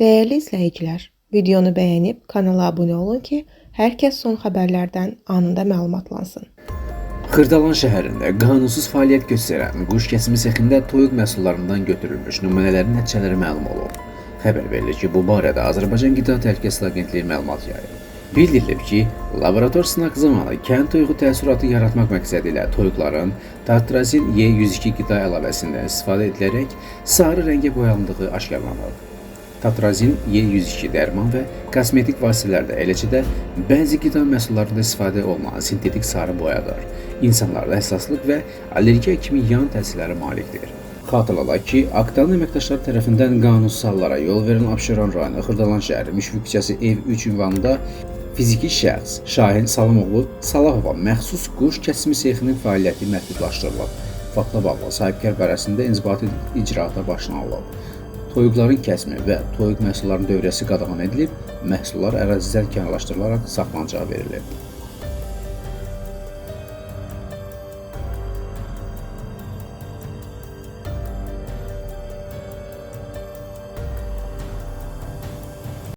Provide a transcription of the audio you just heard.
Değerli izləyicilər, videonu bəyənib kanala abunə olun ki, hər kəs son xəbərlərdən anında məlumatlansın. Xırdalan şəhərində qanunsuz fəaliyyət göstərən quş kəsimi sexində toyuq məhsullarından götürülmüş nümunələrin nəticələri məlum olub. Xəbər verilir ki, bu barədə Azərbaycan Qida Təhlükəsizliyi Agentliyi məlumat yayıb. Bildirilib ki, laborator sınaq zamanı kənd toyuğu təəssüratı yaratmaq məqsədi ilə toyuqların Tartrazin Y102 qida əlavəsindən istifadə edilərək sarı rəngə boyandığı aşkarlanıb. Tartrazin Y102 dərman və kosmetik vasitələrdə, eləcə də bəzi qida məhsullarında istifadə olunan sintetik sarı boyadır. İnsanlarda həssaslıq və allergiya kimi yan təsirlərə malikdir. Xatırladaq ki, Aktanın əməkdaşları tərəfindən qanunsuz hallara yol verilən Abşeron rayonu Xırdalan şəhəri Müşfiq küçəsi ev 3 ünvanında fiziki şəxs Şahin Salamoğlu Salahova məxsus quş kəsimi sexinin fəaliyyəti məhdudlaşdırılıb. Faktla bağlı sahibkar barəsində inzibati icraata başlanılıb. Toyuqların kəsimi və toyuq məhsullarının dövriyyəsi qadağan edilib, məhsullar ərazidən kənarlaşdırılaraq saxlanıcağa verilib.